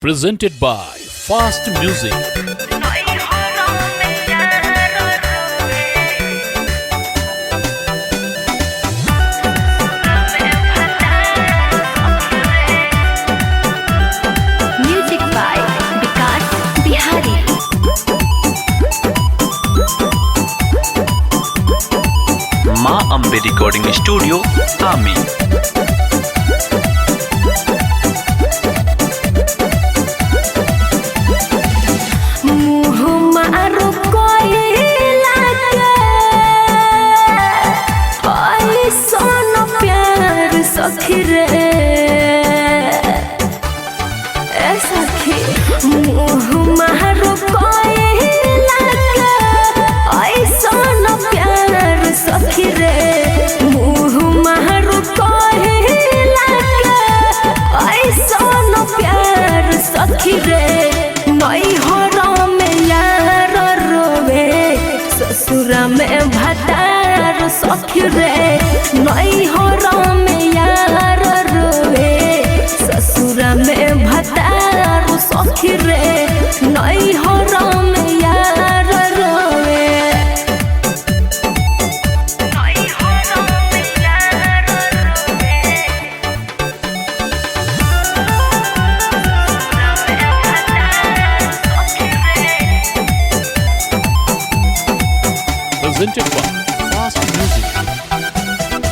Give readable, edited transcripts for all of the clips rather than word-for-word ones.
presented by Fast Music. Music by Vikas Bihari. माँ Ambe recording studio आमी। सखी रे ए सखी मुँह मारो कोयला के ऐसन प्यार सखी रे मुँह मारो कोयला के ऐसन प्यार सखी रे नैहर में यार रोवे ससुरा में भतार सखी रे नैहर में यार रोवे ससुरा में भतार सखी रे नैहर में यार रोवे नैहर में यार रोवे Presented by Fast Music.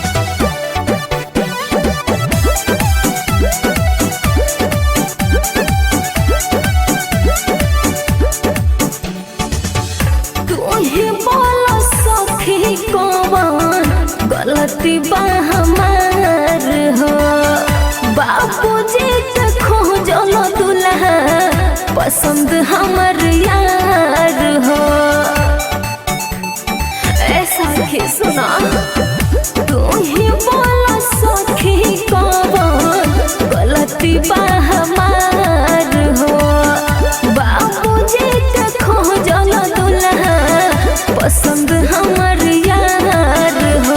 गलती बा हमार हो बाबूजी के खोजल दुल्हा पसंद हमर यार हो ऐसा ही सुना तू ही बोला सखी कौन गलती बा हमार हो बाबूजी के खोजल दुल्हा पसंद हमर यार हो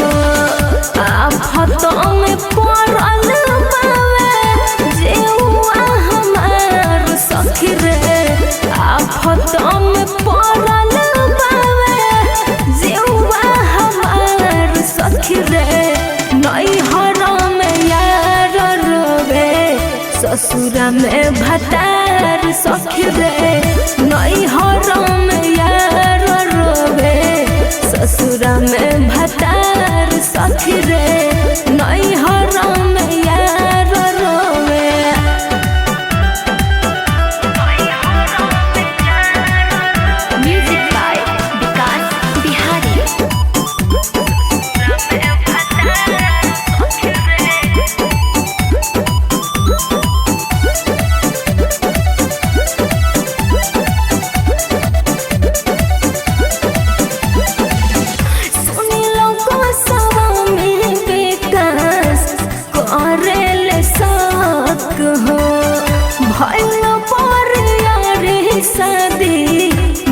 आफत में पड़ल बावे जेउआ हमार सखी रे आफत में पड़ल बावे जेउआ हमार सखी रे नैहर में यार रोवे ससुरा में भतार सखी रे नैहर में यार रोवे ससुरा में भतार सखी रे नैहर में यार रोवे म्यूजिक बाय विकास बिहारी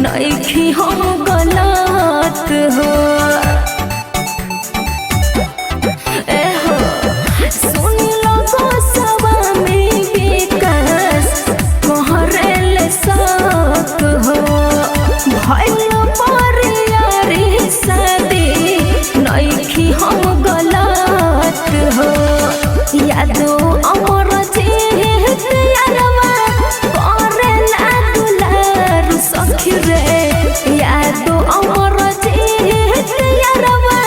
नइखी हम गलत हो ए हो सुन लो गोस्वामी विकास कहरेल सक हो भइल पर यारी शादी नइखी हम गलत हो यादो अमर जीत यारवा करेला दुलार सखी रे यादो अमर जीत यारवा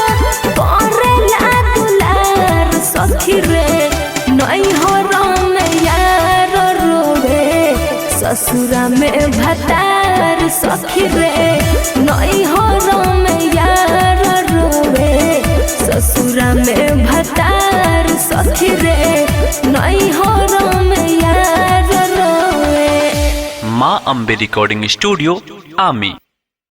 करेला दुलार सखी रे नैहर में यार रोवे ससुरा में भतार सखी रे नैहर में यार रोवे ससुरा में भतार सखी रे नैहर में यार रोवे माँ अम्बे रिकॉर्डिंग स्टूडियो आमी।